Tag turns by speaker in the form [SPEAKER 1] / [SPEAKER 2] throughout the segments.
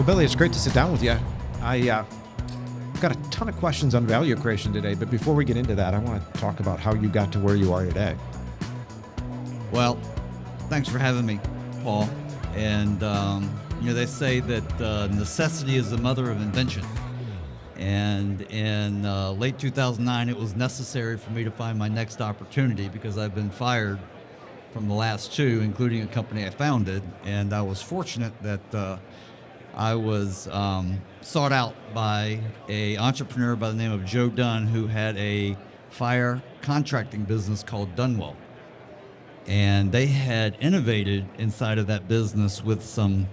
[SPEAKER 1] Billy, it's great to sit down with you. I've got a ton of questions on value creation today, but before we get into that, I want to talk about how you got to where you are today.
[SPEAKER 2] Well, thanks for having me, Paul. And, they say that necessity is the mother of invention. And in late 2009, it was necessary for me to find my next opportunity because I've been fired from the last two, including a company I founded. And I was fortunate that I was sought out by an entrepreneur by the name of Joe Dunn, who had a fire contracting business called Dunwell. And they had innovated inside of that business with some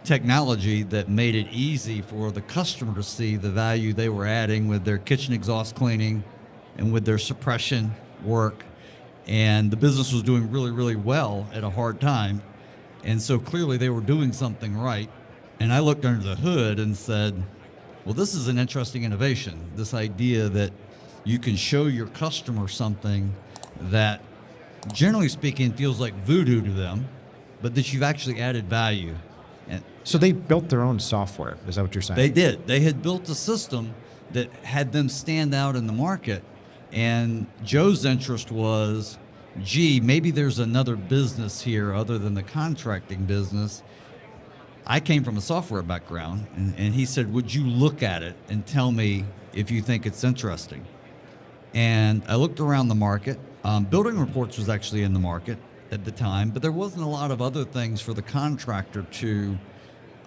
[SPEAKER 2] technology that made it easy for the customer to see the value they were adding with their kitchen exhaust cleaning and with their suppression work. And the business was doing really, really well at a hard time. And so clearly they were doing something right. And I looked under the hood and said, well, this is an interesting innovation. This idea that you can show your customer something that, generally speaking, feels like voodoo to them, but that you've actually added value. And
[SPEAKER 1] so they built their own software, is that what you're saying?
[SPEAKER 2] They did. They had built a system that had them stand out in the market. And Joe's interest was, gee, maybe there's another business here other than the contracting business. I came from a software background, and he said, would you look at it and tell me if you think it's interesting? And I looked around the market. Building Reports was actually in the market at the time, but there wasn't a lot of other things for the contractor to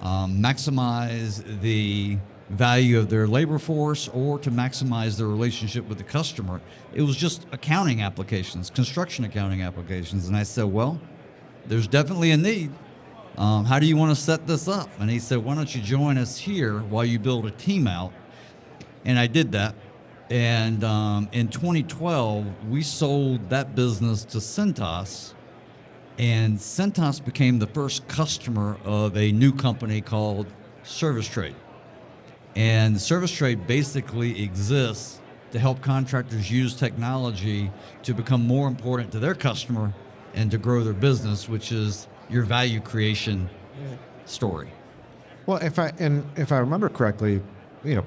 [SPEAKER 2] maximize the value of their labor force or to maximize their relationship with the customer. It was just accounting applications, construction accounting applications. And I said, well, there's definitely a need. How do you want to set this up? And he said, why don't you join us here while you build a team out? And I did that. And in 2012, we sold that business to Cintas, and Cintas became the first customer of a new company called Service Trade. And Service Trade basically exists to help contractors use technology to become more important to their customer and to grow their business, which is your value creation story.
[SPEAKER 1] Well, if I remember correctly,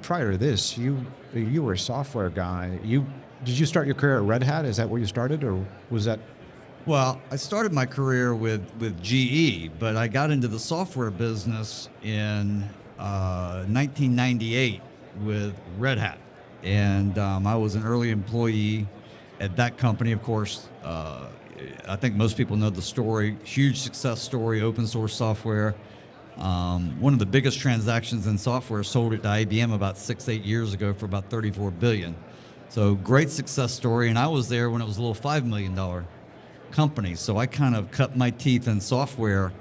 [SPEAKER 1] prior to this, you were a software guy. Did you start your career at Red Hat? Is that where you started, or was that?
[SPEAKER 2] Well, I started my career with GE, but I got into the software business in 1998 with Red Hat, and I was an early employee at that company. Of course, I think most people know the story. Huge success story, open source software. One of the biggest transactions in software, sold it to IBM about 6-8 years ago for about $34 billion. So great success story. And I was there when it was a little $5 million company. So I kind of cut my teeth in software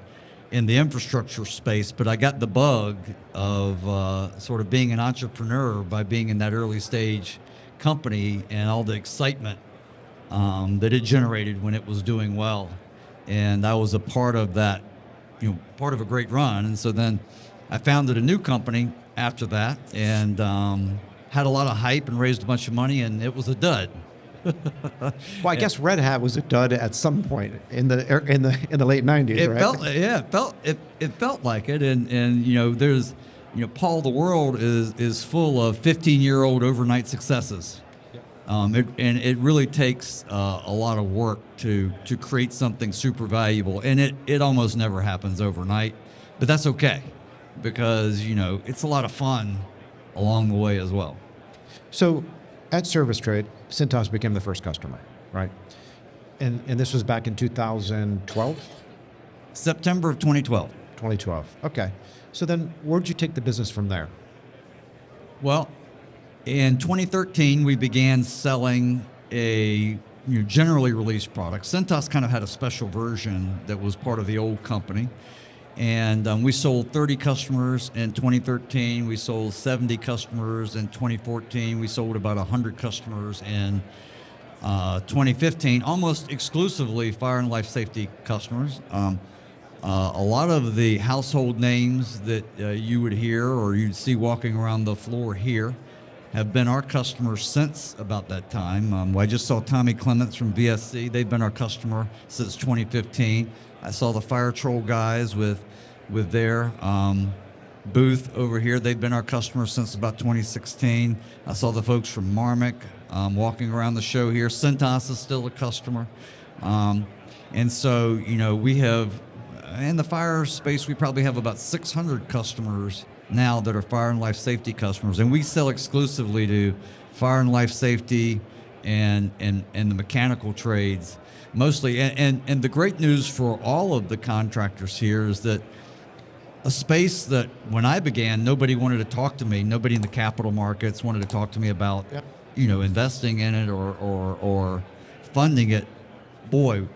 [SPEAKER 2] in the infrastructure space, but I got the bug of sort of being an entrepreneur by being in that early stage company and all the excitement that it generated when it was doing well. And I was a part of that, part of a great run. And so then I founded a new company after that and had a lot of hype and raised a bunch of money, and it was a dud.
[SPEAKER 1] Well, I guess Red Hat was a dud at some point in the late 90s, right?
[SPEAKER 2] It felt like it. And there's, Paul, the world is full of 15-year-old overnight successes. It really takes a lot of work to create something super valuable, and it almost never happens overnight, but that's okay because it's a lot of fun along the way as well.
[SPEAKER 1] So, at Service Trade, Cintas became the first customer, right? And this was back in 2012?
[SPEAKER 2] September of 2012.
[SPEAKER 1] 2012. Okay. So then, where'd you take the business from there?
[SPEAKER 2] Well, in 2013, we began selling a generally released product. Cintas kind of had a special version that was part of the old company. And we sold 30 customers in 2013. We sold 70 customers in 2014. We sold about 100 customers in 2015, almost exclusively fire and life safety customers. A lot of the household names that you would hear or you'd see walking around the floor here have been our customers since about that time. I just saw Tommy Clements from VSC. They've been our customer since 2015. I saw the Fire Troll guys with their booth over here. They've been our customer since about 2016. I saw the folks from Marmick walking around the show here. Cintas is still a customer. And so, we have, in the fire space, we probably have about 600 customers now that are fire and life safety customers. And we sell exclusively to fire and life safety and the mechanical trades mostly. And the great news for all of the contractors here is that a space that when I began, nobody wanted to talk to me. Nobody in the capital markets wanted to talk to me about,
[SPEAKER 1] Yep.
[SPEAKER 2] Investing in it or funding it. Boy,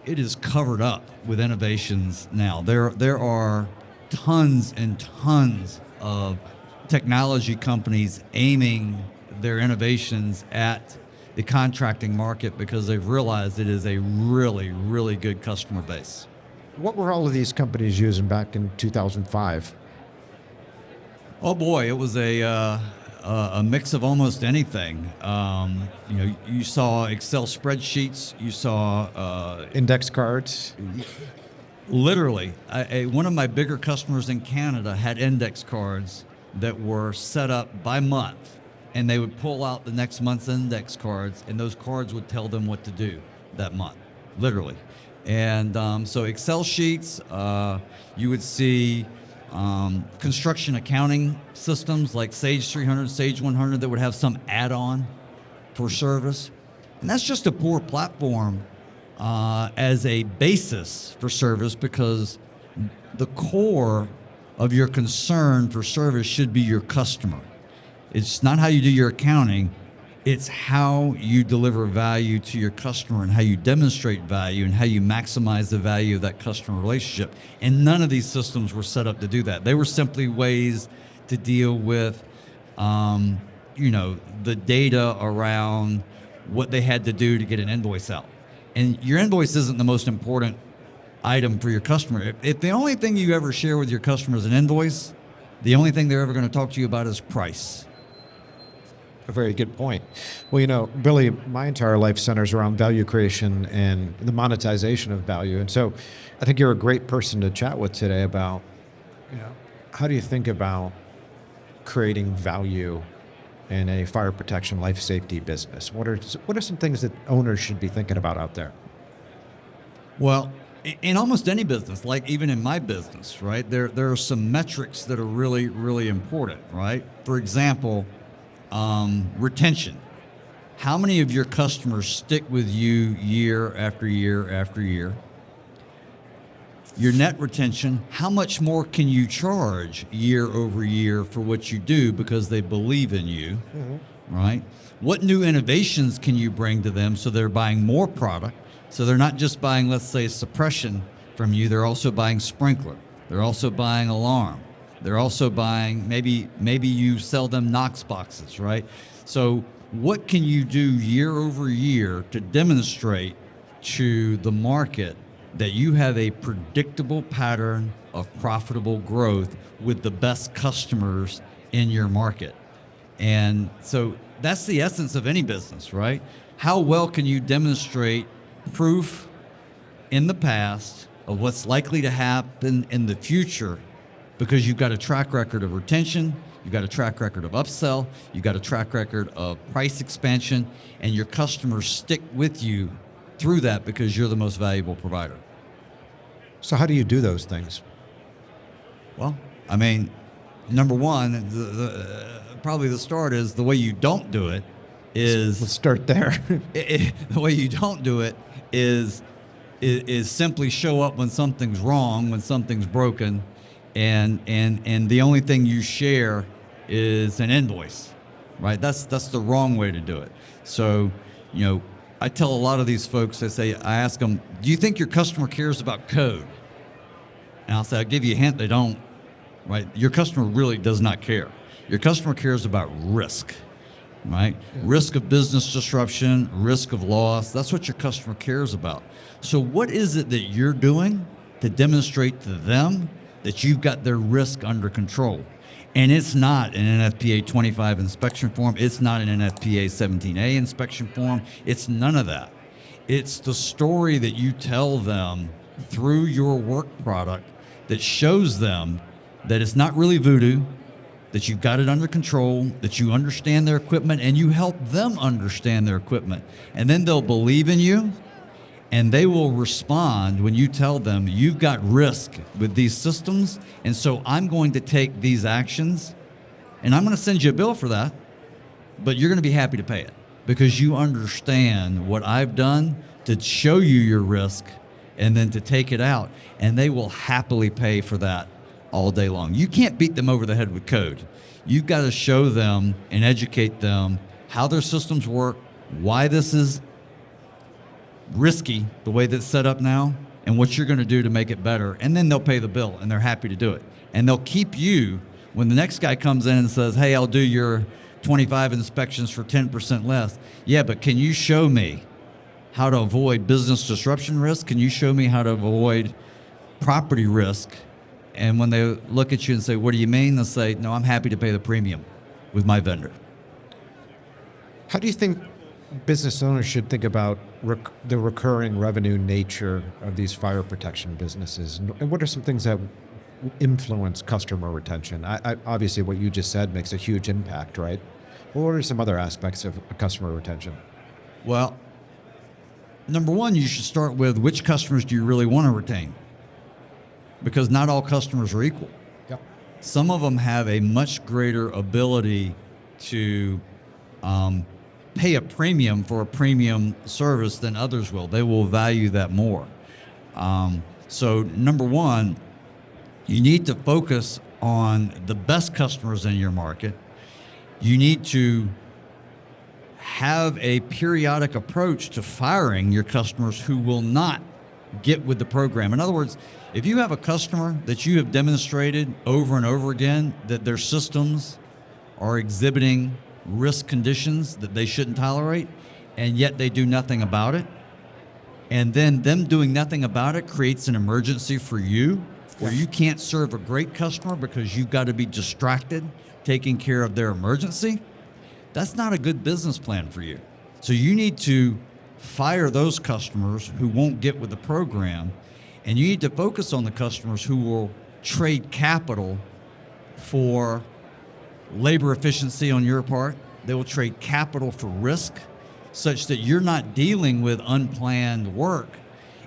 [SPEAKER 2] it is covered up with innovations now. There are tons and tons of technology companies aiming their innovations at the contracting market because they've realized it is a really, really good customer base.
[SPEAKER 1] What were all of these companies using back in 2005?
[SPEAKER 2] Oh boy, it was a mix of almost anything. You saw Excel spreadsheets. You saw
[SPEAKER 1] Index cards?
[SPEAKER 2] literally. One of my bigger customers in Canada had index cards that were set up by month, and they would pull out the next month's index cards, and those cards would tell them what to do that month, literally. And so Excel sheets, you would see construction accounting systems like Sage 300, Sage 100 that would have some add-on for service. And that's just a poor platform as a basis for service because the core of your concern for service should be your customer. It's not how you do your accounting. It's how you deliver value to your customer and how you demonstrate value and how you maximize the value of that customer relationship. And none of these systems were set up to do that. They were simply ways to deal with, the data around what they had to do to get an invoice out. And your invoice isn't the most important item for your customer. If the only thing you ever share with your customer is an invoice, the only thing they're ever going to talk to you about is price.
[SPEAKER 1] A very good point. Well, Billy, my entire life centers around value creation and the monetization of value. And so I think you're a great person to chat with today about, how do you think about creating value in a fire protection, life safety business? What are some things that owners should be thinking about out there?
[SPEAKER 2] Well, in almost any business, like even in my business, right, there are some metrics that are really, really important, right? For example, retention. How many of your customers stick with you year after year after year? Your net retention, how much more can you charge year over year for what you do because they believe in you, right? What new innovations can you bring to them so they're buying more product? So they're not just buying, let's say, suppression from you, they're also buying sprinkler. They're also buying alarm. They're also buying, maybe you sell them Knox boxes, right? So what can you do year over year to demonstrate to the market that you have a predictable pattern of profitable growth with the best customers in your market? And so that's the essence of any business, right? How well can you demonstrate proof in the past of what's likely to happen in the future because you've got a track record of retention, you've got a track record of upsell, you've got a track record of price expansion, and your customers stick with you through that because you're the most valuable provider.
[SPEAKER 1] So how do you do those things?
[SPEAKER 2] Well, I mean, number one, probably the start is the way you don't do it is...
[SPEAKER 1] Let's start there.
[SPEAKER 2] The way you don't do it is simply show up when something's wrong, when something's broken, and the only thing you share is an invoice, right? That's the wrong way to do it. So, I tell a lot of these folks, I ask them, do you think your customer cares about code? And I'll say, I'll give you a hint, they don't, right? Your customer really does not care. Your customer cares about risk, right? Yeah. Risk of business disruption, risk of loss, that's what your customer cares about. So what is it that you're doing to demonstrate to them that you've got their risk under control? And it's not an NFPA 25 inspection form. It's not an NFPA 17A inspection form. It's none of that. It's the story that you tell them through your work product that shows them that it's not really voodoo, that you've got it under control, that you understand their equipment, and you help them understand their equipment. And then they'll believe in you, and they will respond when you tell them you've got risk with these systems, and so I'm going to take these actions, and I'm going to send you a bill for that, but you're going to be happy to pay it because you understand what I've done to show you your risk and then to take it out, and they will happily pay for that all day long. You can't beat them over the head with code. You've got to show them and educate them how their systems work, why this is risky the way that's set up now, and what you're going to do to make it better. And then they'll pay the bill, and they're happy to do it. And they'll keep you when the next guy comes in and says, hey, I'll do your 25 inspections for 10% less. Yeah, but can you show me how to avoid business disruption risk? Can you show me how to avoid property risk? And when they look at you and say, what do you mean? They'll say, no, I'm happy to pay the premium with my vendor.
[SPEAKER 1] How do you think business owners should think about the recurring revenue nature of these fire protection businesses? And what are some things that influence customer retention? Obviously, what you just said makes a huge impact, right? Well, what are some other aspects of customer retention?
[SPEAKER 2] Well, number one, you should start with which customers do you really want to retain? Because not all customers are equal.
[SPEAKER 1] Yep.
[SPEAKER 2] Some of them have a much greater ability to pay a premium for a premium service than others will. They will value that more. So number one, you need to focus on the best customers in your market. You need to have a periodic approach to firing your customers who will not get with the program. In other words, if you have a customer that you have demonstrated over and over again that their systems are exhibiting risk conditions that they shouldn't tolerate, and yet they do nothing about it, and then them doing nothing about it creates an emergency for you where you can't serve a great customer because you've got to be distracted taking care of their emergency, that's not a good business plan for you. So you need to fire those customers who won't get with the program, and you need to focus on the customers who will trade capital for labor efficiency on your part. They will trade capital for risk such that you're not dealing with unplanned work.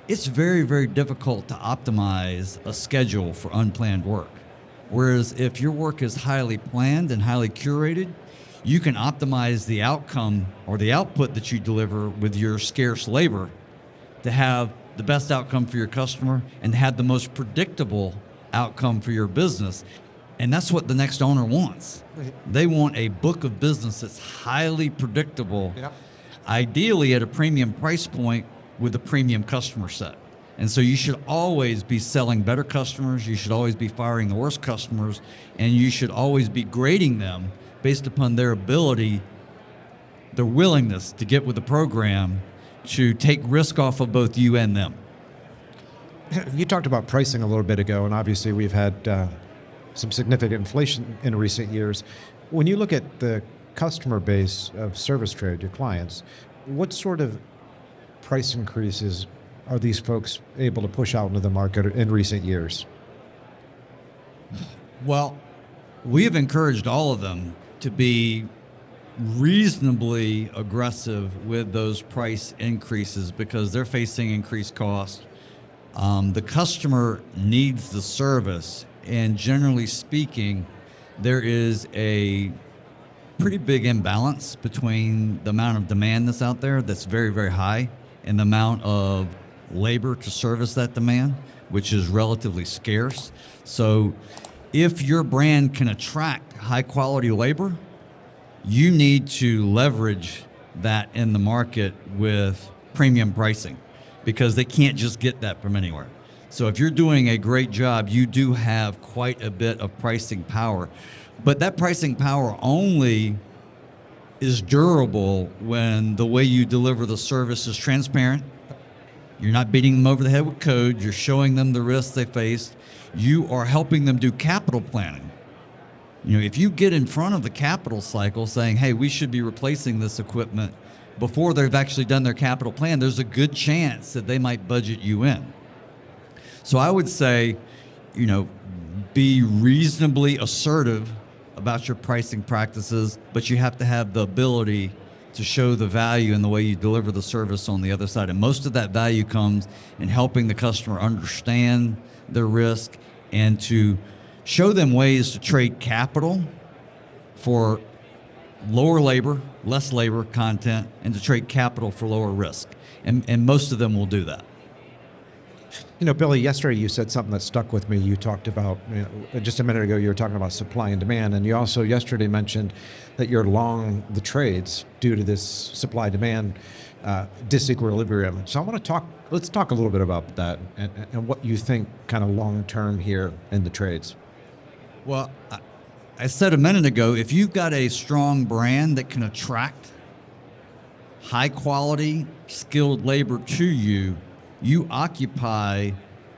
[SPEAKER 2] It's very, very difficult to optimize a schedule for unplanned work. Whereas if your work is highly planned and highly curated, you can optimize the outcome or the output that you deliver with your scarce labor to have the best outcome for your customer and have the most predictable outcome for your business. And that's what the next owner wants. They want a book of business that's highly predictable, ideally at a premium price point with a premium customer set. And so you should always be selling better customers, you should always be firing the worst customers, and you should always be grading them based upon their ability, their willingness to get with the program to take risk off of both you and them.
[SPEAKER 1] You talked about pricing a little bit ago, and obviously we've had some significant inflation in recent years. When you look at the customer base of Service Trade, your clients, what sort of price increases are these folks able to push out into the market in recent years?
[SPEAKER 2] Well, we have encouraged all of them to be reasonably aggressive with those price increases because they're facing increased costs. The customer needs the service, and generally speaking, there is a pretty big imbalance between the amount of demand that's out there that's very, very high and the amount of labor to service that demand, which is relatively scarce. So if your brand can attract high quality labor, you need to leverage that in the market with premium pricing because they can't just get that from anywhere. So if you're doing a great job, you do have quite a bit of pricing power. But that pricing power only is durable when the way you deliver the service is transparent. You're not beating them over the head with code. You're showing them the risks they face. You are helping them do capital planning. You know, if you get in front of the capital cycle saying, hey, we should be replacing this equipment before they've actually done their capital plan, there's a good chance that they might budget you in. So I would say, you know, be reasonably assertive about your pricing practices, but you have to have the ability to show the value in the way you deliver the service on the other side. And most of that value comes in helping the customer understand their risk and to show them ways to trade capital for lower labor, less labor content, and to trade capital for lower risk. And most of them will do that.
[SPEAKER 1] You know, Billy, yesterday you said something that stuck with me. You talked about, just a minute ago, you were talking about supply and demand, and you also yesterday mentioned that you're long the trades due to this supply-demand disequilibrium. So let's talk a little bit about that and what you think kind of long-term here in the trades.
[SPEAKER 2] Well, I said a minute ago, if you've got a strong brand that can attract high-quality, skilled labor to you, you occupy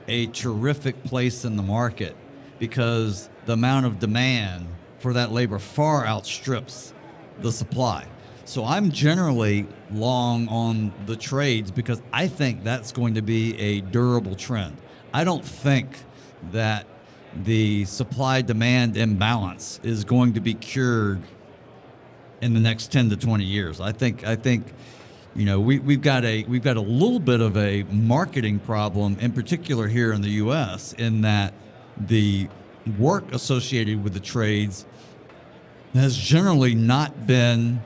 [SPEAKER 2] a terrific place in the market because the amount of demand for that labor far outstrips the supply. So I'm generally long on the trades because I think that's going to be a durable trend. I don't think that the supply-demand imbalance is going to be cured in the next 10 to 20 years. I think you know, we've got a little bit of a marketing problem, in particular here in the U.S., in that the work associated with the trades has generally not been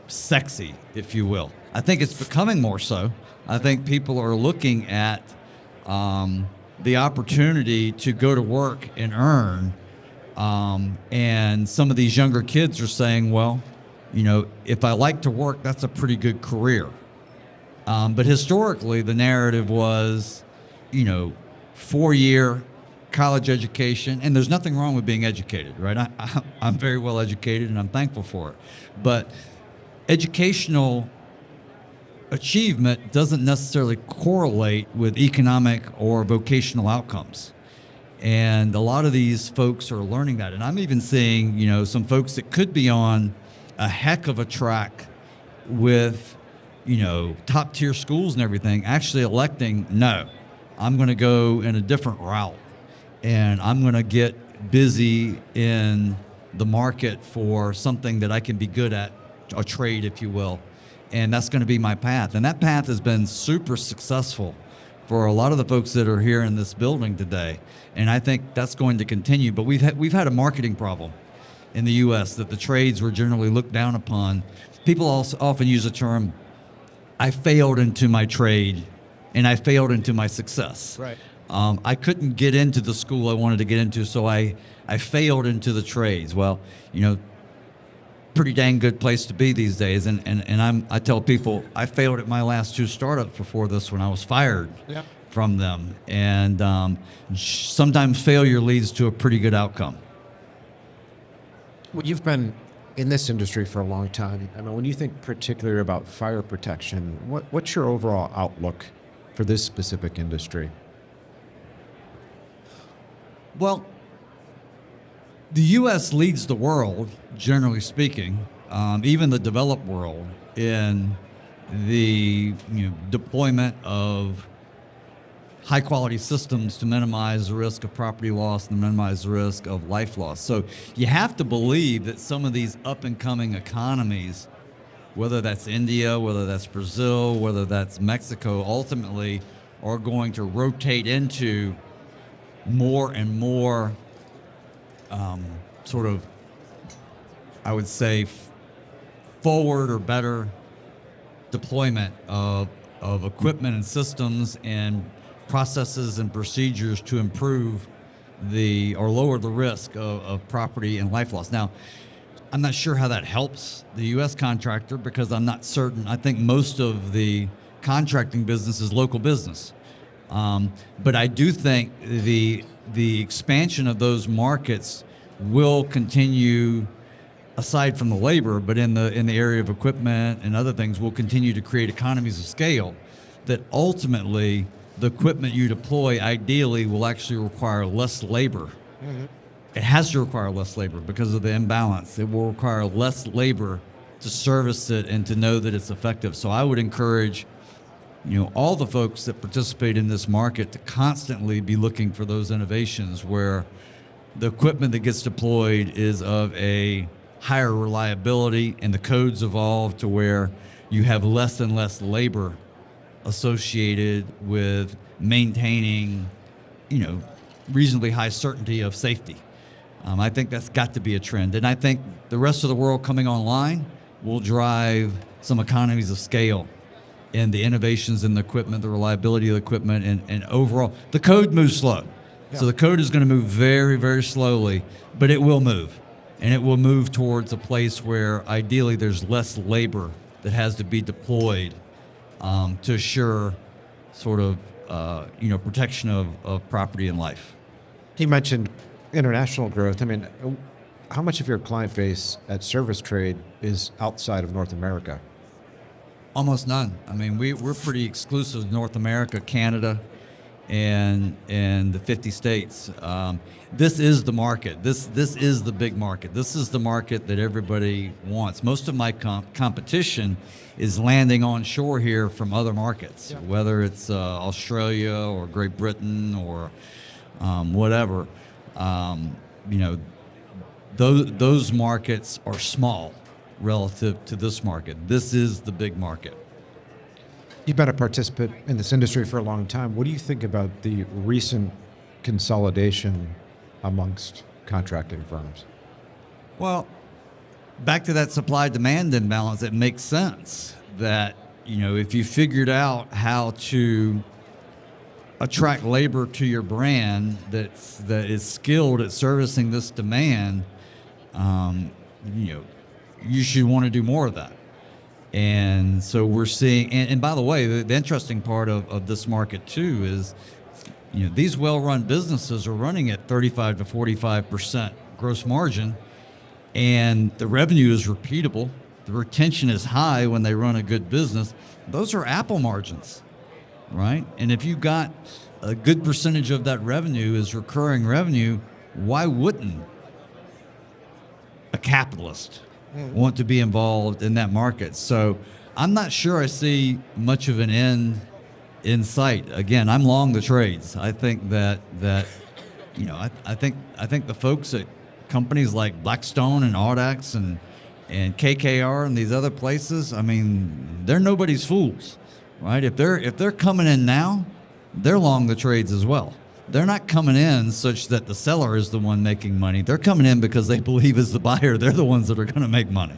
[SPEAKER 2] sexy, if you will. I think it's becoming more so. I think people are looking at the opportunity to go to work and earn, and some of these younger kids are saying, well, you know, if I like to work, that's a pretty good career. But historically, the narrative was, you know, 4-year college education, and there's nothing wrong with being educated, right? I'm very well educated, and I'm thankful for it. But educational achievement doesn't necessarily correlate with economic or vocational outcomes. And a lot of these folks are learning that. And I'm even seeing, you know, some folks that could be on a heck of a track with, you know, top tier schools and everything, actually electing, no, I'm going to go in a different route and I'm going to get busy in the market for something that I can be good at, a trade, if you will. And that's going to be my path. And that path has been super successful for a lot of the folks that are here in this building today. And I think that's going to continue. But we've had a marketing problem in the U.S. that the trades were generally looked down upon. People also often use the term, I failed into my trade and I failed into my success.
[SPEAKER 1] Right.
[SPEAKER 2] I couldn't get into the school I wanted to get into, so I failed into the trades. Well, you know, pretty dang good place to be these days. And I tell people, I failed at my last 2 startups before this one. I was fired from them. And sometimes failure leads to a pretty good outcome.
[SPEAKER 1] Well, you've been in this industry for a long time. I mean, when you think particularly about fire protection, what's your overall outlook for this specific industry? Well,
[SPEAKER 2] the U.S. leads the world, generally speaking, even the developed world, in the deployment of high-quality systems to minimize the risk of property loss and minimize the risk of life loss. So you have to believe that some of these up-and-coming economies, whether that's India, whether that's Brazil, whether that's Mexico, ultimately are going to rotate into more and more sort of, I would say, forward or better deployment of equipment and systems and processes and procedures to improve or lower the risk of property and life loss. Now, I'm not sure how that helps the U.S. contractor because I'm not certain. I think most of the contracting business is local business. But I do think the expansion of those markets will continue, aside from the labor, but in the area of equipment and other things, will continue to create economies of scale that ultimately the equipment you deploy ideally will actually require less labor. Mm-hmm. It has to require less labor because of the imbalance. It will require less labor to service it and to know that it's effective. So I would encourage all the folks that participate in this market to constantly be looking for those innovations where the equipment that gets deployed is of a higher reliability and the codes evolve to where you have less and less labor associated with maintaining, reasonably high certainty of safety. I think that's got to be a trend. And I think the rest of the world coming online will drive some economies of scale in the innovations in the equipment, the reliability of the equipment, and overall. The code moves slow.
[SPEAKER 1] Yeah.
[SPEAKER 2] So the code is going to move very, very slowly, but it will move. And it will move towards a place where ideally there's less labor that has to be deployed to assure sort of, protection of property and life.
[SPEAKER 1] You mentioned international growth. I mean, how much of your client base at Service Trade is outside of North America?
[SPEAKER 2] Almost none. I mean, we're pretty exclusive to North America, Canada, and the 50 states. This is the market. This is the big market. This is the market that everybody wants. Most of my competition is landing on shore here from other markets,
[SPEAKER 1] Yeah.
[SPEAKER 2] whether it's Australia or Great Britain or whatever. Those markets are small relative to this market. This is the big market.
[SPEAKER 1] You've been a participant in this industry for a long time. What do you think about the recent consolidation amongst contracting firms?
[SPEAKER 2] Well, back to that supply-demand imbalance, it makes sense that, if you figured out how to attract labor to your brand that is skilled at servicing this demand, you should want to do more of that. And so we're seeing, and by the way, the interesting part of this market too is, these well-run businesses are running at 35 to 45% gross margin, and the revenue is repeatable. The retention is high when they run a good business. Those are Apple margins, right? And if you got a good percentage of that revenue is recurring revenue, why wouldn't a capitalist want to be involved in that market? So I'm not sure I see much of an end in sight. Again, I'm long the trades. I think that I think the folks at companies like Blackstone and Audax and KKR and these other places, I mean, they're nobody's fools, right? If they're coming in now, they're long the trades as well. They're not coming in such that the seller is the one making money. They're coming in because they believe as the buyer, they're the ones that are going to make money.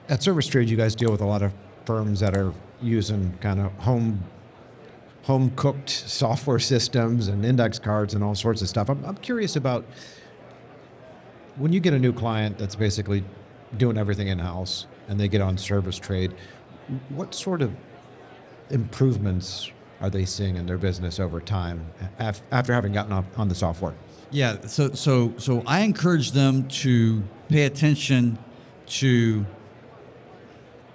[SPEAKER 1] At Service Trade, you guys deal with a lot of firms that are using kind of home cooked software systems and index cards and all sorts of stuff. I'm curious about when you get a new client that's basically doing everything in-house and they get on Service Trade, what sort of improvements are they seeing in their business over time after having gotten on the software?
[SPEAKER 2] Yeah, so I encourage them to pay attention to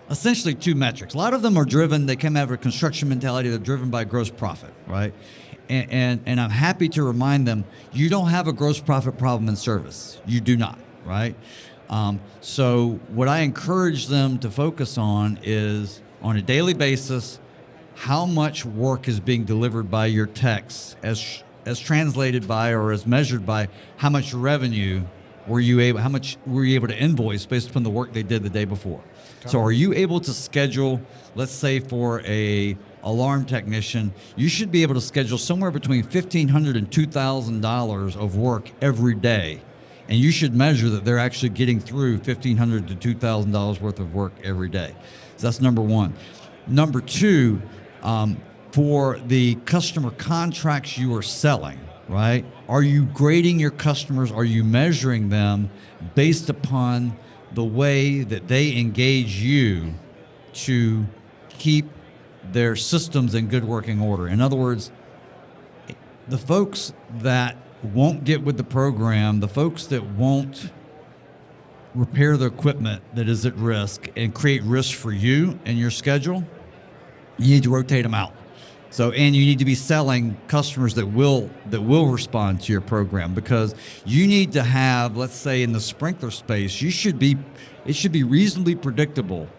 [SPEAKER 2] essentially two metrics. A lot of them are driven, they come out of a construction mentality, they're driven by gross profit, right? And I'm happy to remind them, you don't have a gross profit problem in service. You do not, right? So what I encourage them to focus on is, on a daily basis, how much work is being delivered by your techs as translated by or as measured by how much revenue how much were you able to invoice based upon the work they did the day before. So are you able to schedule, let's say for a alarm technician, you should be able to schedule somewhere between $1,500 and $2,000 of work every day. And you should measure that they're actually getting through $1,500 to $2,000 worth of work every day. So that's number one. Number two, for the customer contracts you are selling, right? Are you grading your customers? Are you measuring them based upon the way that they engage you to keep their systems in good working order? In other words, the folks that won't get with the program, the folks that won't repair the equipment that is at risk and create risk for you and your schedule, you need to rotate them out. So, and you need to be selling customers that will respond to your program, because you need to have, let's say in the sprinkler space, it should be reasonably predictable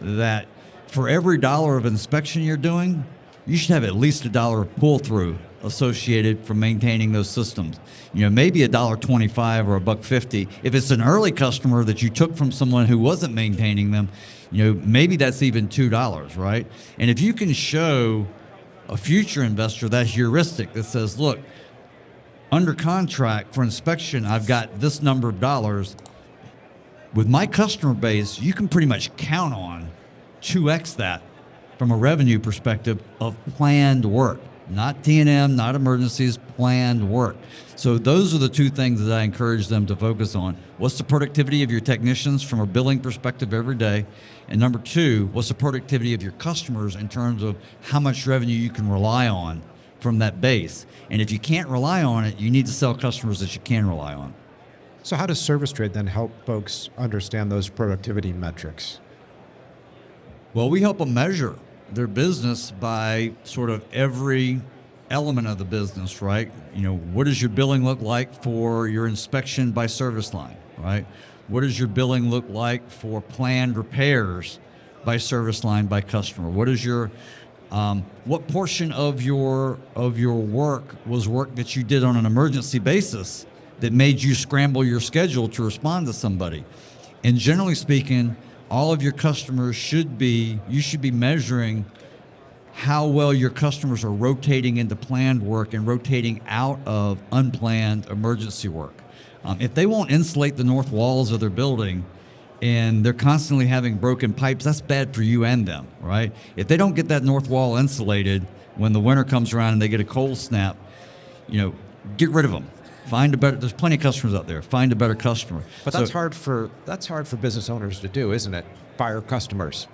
[SPEAKER 2] that for every dollar of inspection you're doing, you should have at least $1 of pull-through associated from maintaining those systems. Maybe $1.25 or $1.50. If it's an early customer that you took from someone who wasn't maintaining them, maybe that's even $2, right? And if you can show a future investor that heuristic that says, look, under contract for inspection, I've got this number of dollars. With my customer base, you can pretty much count on 2x that from a revenue perspective of planned work. Not T&M, not emergencies, planned work. So those are the two things that I encourage them to focus on. What's the productivity of your technicians from a billing perspective every day? And number two, what's the productivity of your customers in terms of how much revenue you can rely on from that base? And if you can't rely on it, you need to sell customers that you can rely on.
[SPEAKER 1] So how does Service Trade then help folks understand those productivity metrics?
[SPEAKER 2] Well, we help them measure their business by sort of every element of the business, right? What does your billing look like for your inspection by service line, right? What does your billing look like for planned repairs by service line by customer? What is your what portion of your work was work that you did on an emergency basis that made you scramble your schedule to respond to somebody? And generally speaking, all of your customers you should be measuring how well your customers are rotating into planned work and rotating out of unplanned emergency work. If they won't insulate the north walls of their building and they're constantly having broken pipes, that's bad for you and them, right? If they don't get that north wall insulated when the winter comes around and they get a cold snap, get rid of them. Find a better. There's plenty of customers out there. Find a better customer.
[SPEAKER 1] But that's hard for business owners to do, isn't it? Fire customers.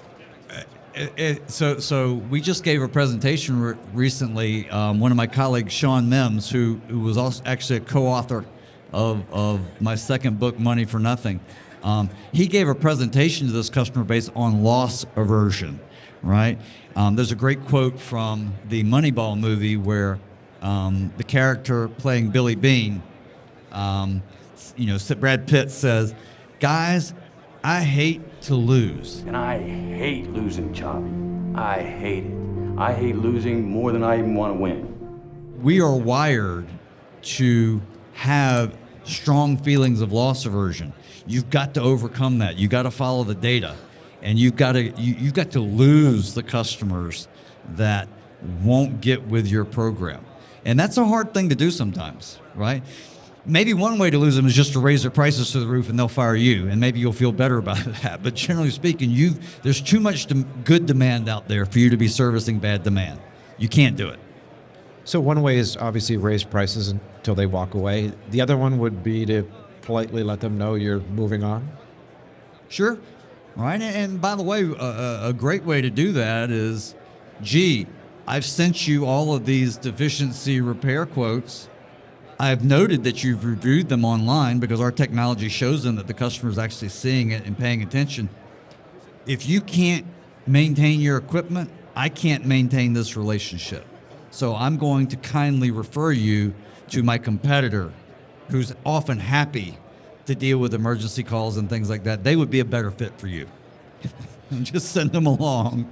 [SPEAKER 2] So we just gave a presentation recently. One of my colleagues, Sean Mims, who was also actually a co-author of my second book, Money for Nothing, he gave a presentation to this customer base on loss aversion. Right? There's a great quote from the Moneyball movie where the character playing Billy Bean, Brad Pitt says, "Guys, I hate to lose."
[SPEAKER 3] And I hate losing, Choppy. I hate it. I hate losing more than I even want to win.
[SPEAKER 2] We are wired to have strong feelings of loss aversion. You've got to overcome that. You've got to follow the data. And you've got to lose the customers that won't get with your program. And that's a hard thing to do sometimes, right? Maybe one way to lose them is just to raise their prices to the roof and they'll fire you, and maybe you'll feel better about that. But generally speaking, there's too much good demand out there for you to be servicing bad demand. You can't do it.
[SPEAKER 1] So one way is obviously raise prices until they walk away. The other one would be to politely let them know you're moving on.
[SPEAKER 2] Sure. Right. And by the way, a great way to do that is, gee, I've sent you all of these deficiency repair quotes. I've noted that you've reviewed them online because our technology shows them that the customer is actually seeing it and paying attention. If you can't maintain your equipment, I can't maintain this relationship. So I'm going to kindly refer you to my competitor, who's often happy to deal with emergency calls and things like that. They would be a better fit for you. And just send them along.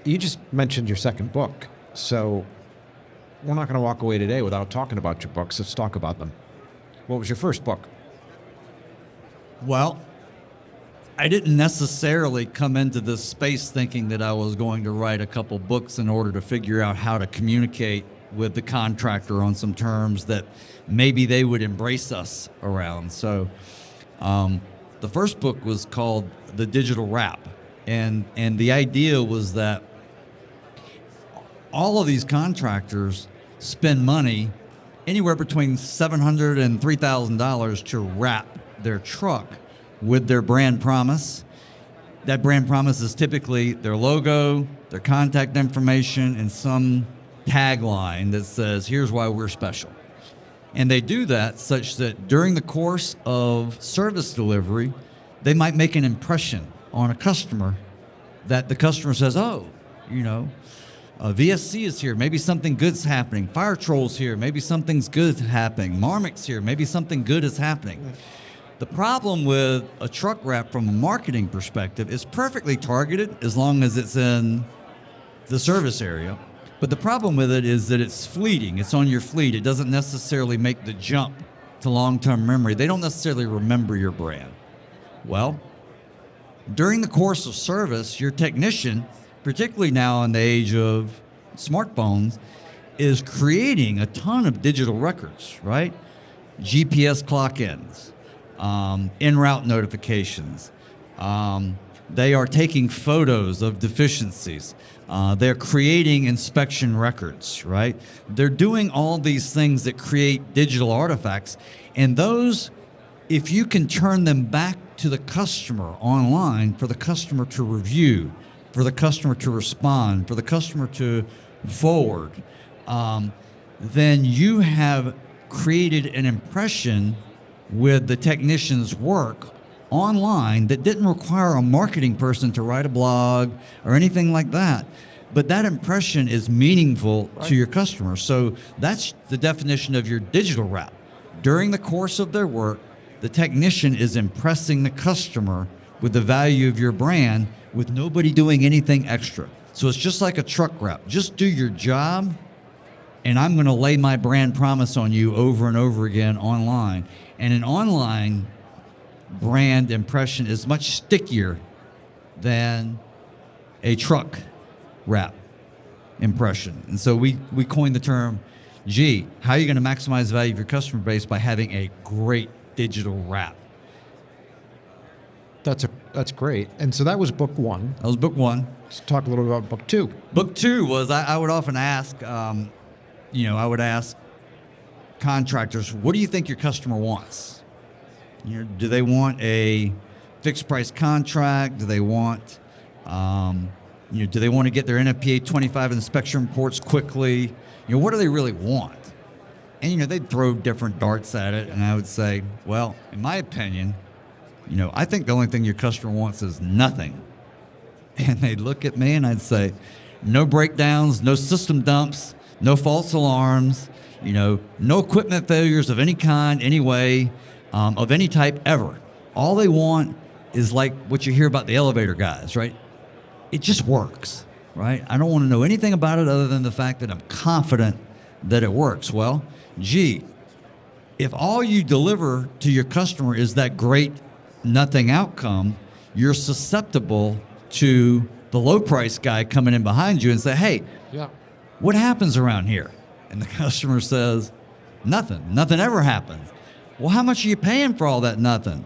[SPEAKER 1] You just mentioned your second book, so we're not going to walk away today without talking about your books. Let's talk about them. What was your first book?
[SPEAKER 2] Well, I didn't necessarily come into this space thinking that I was going to write a couple books in order to figure out how to communicate with the contractor on some terms that maybe they would embrace us around. So the first book was called The Digital Wrap. And the idea was that all of these contractors spend money anywhere between $700 and $3,000 to wrap their truck with their brand promise. That brand promise is typically their logo, their contact information, and some tagline that says, here's why we're special. And they do that such that during the course of service delivery, they might make an impression on a customer that the customer says, VSC is here, maybe something good's happening. Fire Troll's here, maybe something's good happening. Marmic's here, maybe something good is happening. The problem with a truck wrap from a marketing perspective is perfectly targeted as long as it's in the service area. But the problem with it is that it's fleeting. It's on your fleet. It doesn't necessarily make the jump to long-term memory. They don't necessarily remember your brand. Well, during the course of service, your technician, particularly now in the age of smartphones, is creating a ton of digital records, right? GPS clock-ins, en route notifications. They are taking photos of deficiencies. They're creating inspection records, right? They're doing all these things that create digital artifacts. And those, if you can turn them back to the customer online for the customer to review, for the customer to respond, for the customer to forward, then you have created an impression with the technician's work online that didn't require a marketing person to write a blog or anything like that. But that impression is meaningful to your customer. So that's the definition of your digital wrap. During the course of their work, the technician is impressing the customer with the value of your brand with nobody doing anything extra. So it's just like a truck wrap. Just do your job, and I'm going to lay my brand promise on you over and over again online. And an online brand impression is much stickier than a truck wrap impression. And so we coined the term, how are you going to maximize the value of your customer base by having a great digital wrap?
[SPEAKER 1] That's great. And so that was book one.
[SPEAKER 2] That was book one.
[SPEAKER 1] Let's talk a little about book two.
[SPEAKER 2] Book two was I would often ask, I would ask contractors, what do you think your customer wants? Do they want a fixed price contract? Do they want, do they want to get their NFPA 25 inspection reports quickly? What do they really want? And, they'd throw different darts at it. And I would say, well, in my opinion, I think the only thing your customer wants is nothing. And they'd look at me and I'd say, no breakdowns, no system dumps, no false alarms, no equipment failures of any kind, any way, of any type ever. All they want is like what you hear about the elevator guys, right? It just works, right? I don't want to know anything about it other than the fact that I'm confident that it works. Well, if all you deliver to your customer is that great nothing outcome, you're susceptible to the low price guy coming in behind you and say, hey, what happens around here? And the customer says, nothing ever happens. Well, how much are you paying for all that nothing?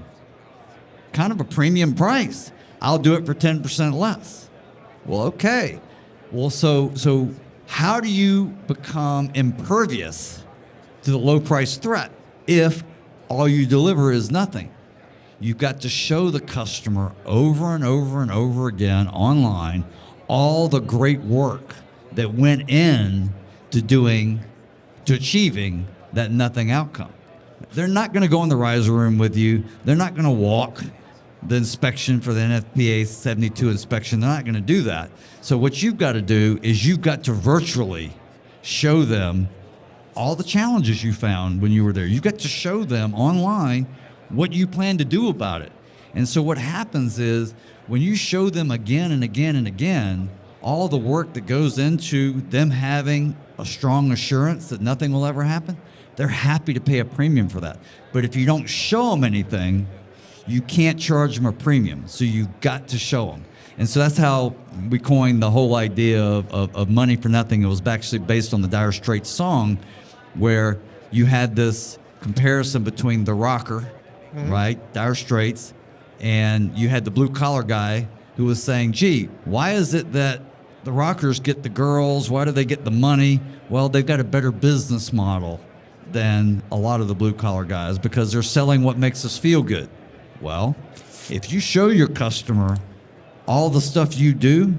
[SPEAKER 2] Kind of a premium price. I'll do it for 10% less. Well, okay. Well, so how do you become impervious to the low price threat if all you deliver is nothing? You've got to show the customer over and over and over again online all the great work that went in to achieving that nothing outcome. They're not going to go in the riser room with you. They're not going to walk the inspection for the NFPA 72 inspection. They're not going to do that. So what you've got to do is you've got to virtually show them all the challenges you found when you were there. You've got to show them online what you plan to do about it. And so what happens is when you show them again and again and again all the work that goes into them having a strong assurance that nothing will ever happen, they're happy to pay a premium for that. But if you don't show them anything, you can't charge them a premium. So you've got to show them. And so that's how we coined the whole idea of money for nothing. It was actually based on the Dire Straits song where you had this comparison between the rocker, right, Dire Straits, and you had the blue collar guy who was saying, why is it that the rockers get the girls? Why do they get the money? Well, they've got a better business model than a lot of the blue collar guys because they're selling what makes us feel good. Well, if you show your customer all the stuff you do,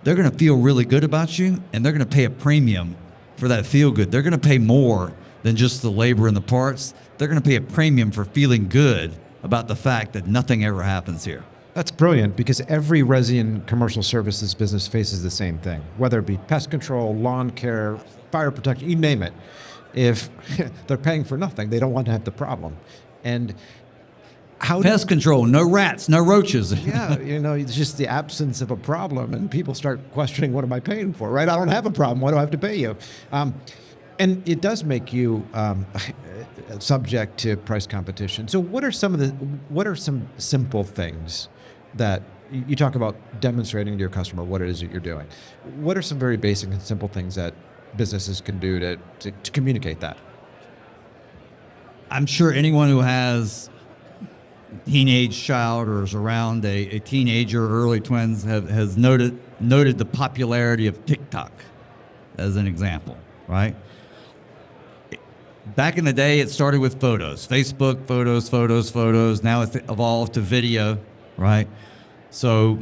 [SPEAKER 2] they're going to feel really good about you, and they're going to pay a premium for that feel good. They're going to pay more than just the labor and the parts. They're going to pay a premium for feeling good about the fact that nothing ever happens here.
[SPEAKER 1] That's brilliant because every resi and commercial services business faces the same thing, whether it be pest control, lawn care, fire protection, you name it. If they're paying for nothing, they don't want to have the problem. And how
[SPEAKER 2] Pest control, no rats, no roaches.
[SPEAKER 1] yeah, it's just the absence of a problem, and people start questioning, what am I paying for, right? I don't have a problem. Why do I have to pay you? And it does make you subject to price competition. So what are some simple things that you talk about demonstrating to your customer what it is that you're doing? What are some very basic and simple things that businesses can do to communicate that?
[SPEAKER 2] I'm sure anyone who has teenage child or is around a teenager or early twins has noted the popularity of TikTok as an example, right? Back in the day, it started with photos, Facebook, photos. Now it's evolved to video, right? So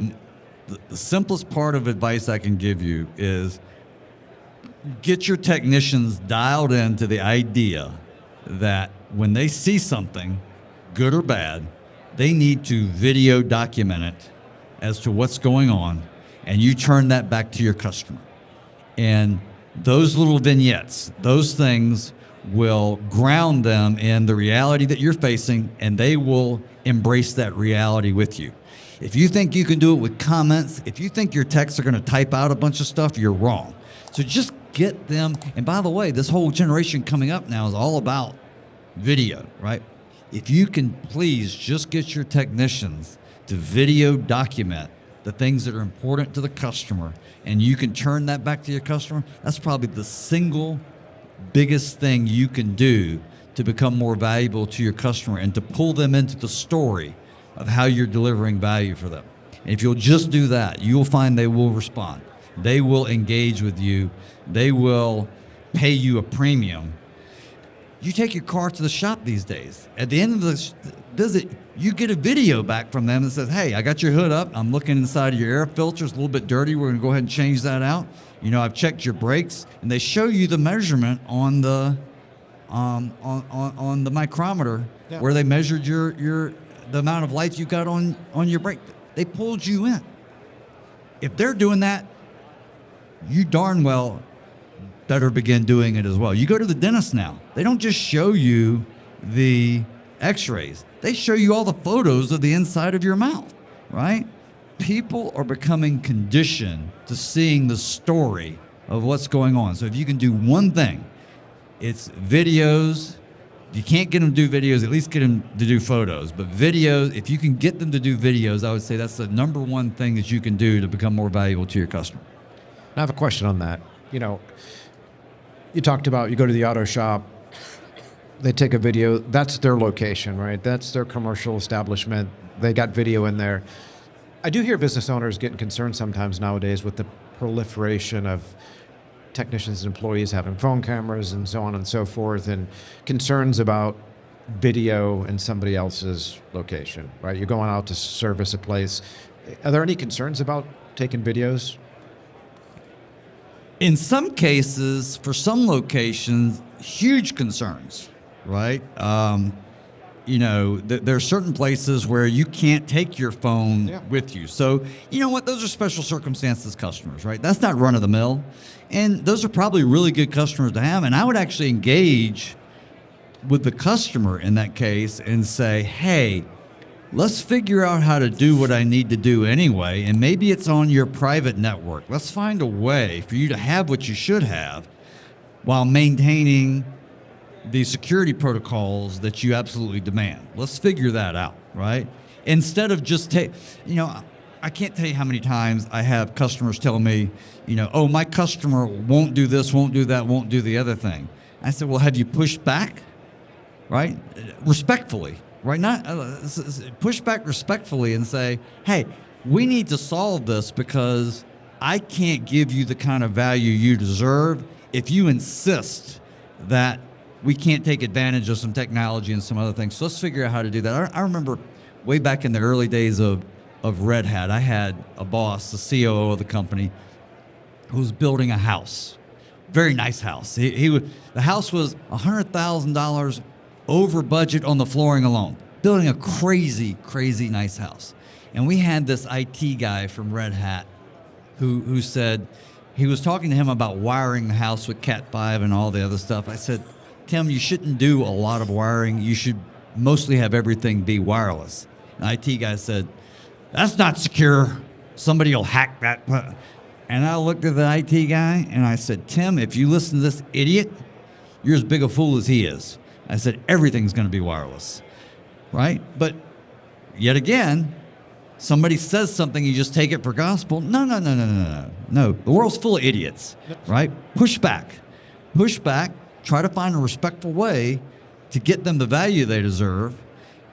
[SPEAKER 2] the simplest part of advice I can give you is get your technicians dialed into the idea that when they see something, good or bad, they need to video document it as to what's going on, and you turn that back to your customer. And those little vignettes, those things will ground them in the reality that you're facing, and they will embrace that reality with you. If you think you can do it with comments, if you think your texts are going to type out a bunch of stuff, you're wrong. So just get them. And by the way, this whole generation coming up now is all about video, right? If you can please just get your technicians to video document the things that are important to the customer, and you can turn that back to your customer, that's probably the single biggest thing you can do to become more valuable to your customer and to pull them into the story of how you're delivering value for them. And if you'll just do that, you'll find they will respond. They will engage with you. They will pay you a premium. You take your car to the shop these days. At the end of the visit, you get a video back from them that says, hey, I got your hood up. I'm looking inside of your air filter. It's a little bit dirty. We're going to go ahead and change that out. I've checked your brakes. And they show you the measurement on the micrometer where they measured the amount of life you got on your brake. They pulled you in. If they're doing that, you darn well better begin doing it as well. You go to the dentist now. They don't just show you the x-rays. They show you all the photos of the inside of your mouth, right? People are becoming conditioned to seeing the story of what's going on. So if you can do one thing, it's videos. If you can't get them to do videos, at least get them to do photos. But videos, if you can get them to do videos, I would say that's the number one thing that you can do to become more valuable to your customer.
[SPEAKER 1] I have a question on that. You talked about, you go to the auto shop, they take a video, that's their location, right? That's their commercial establishment. They got video in there. I do hear business owners getting concerned sometimes nowadays with the proliferation of technicians and employees having phone cameras and so on and so forth, and concerns about video in somebody else's location, right? You're going out to service a place. Are there any concerns about taking videos?
[SPEAKER 2] In some cases, for some locations, huge concerns, right? There are certain places where you can't take your phone with you. So, you know what? Those are special circumstances customers, right? That's not run of the mill. And those are probably really good customers to have. And I would actually engage with the customer in that case and say, hey, let's figure out how to do what I need to do anyway. And maybe it's on your private network. Let's find a way for you to have what you should have while maintaining the security protocols that you absolutely demand. Let's figure that out, right? Instead of just I can't tell you how many times I have customers tell me, oh, my customer won't do this, won't do that, won't do the other thing. I said, well, have you pushed back, right? Respectfully, right? Not push back respectfully and say, hey, we need to solve this because I can't give you the kind of value you deserve if you insist that we can't take advantage of some technology and some other things. So let's figure out how to do that. I remember way back in the early days of Red Hat, I had a boss, the COO of the company, who was building a house, very nice house. The house was $100,000 over budget on the flooring alone, building a crazy, crazy nice house. And we had this IT guy from Red Hat who said, he was talking to him about wiring the house with Cat 5 and all the other stuff. I said, Tim, you shouldn't do a lot of wiring. You should mostly have everything be wireless. The IT guy said, "That's not secure. Somebody will hack that." And I looked at the IT guy and I said, "Tim, if you listen to this idiot, you're as big a fool as he is." I said, "Everything's going to be wireless." Right? But yet again, somebody says something, you just take it for gospel. No. No, the world's full of idiots, right? Push back. Push back. Try to find a respectful way to get them the value they deserve,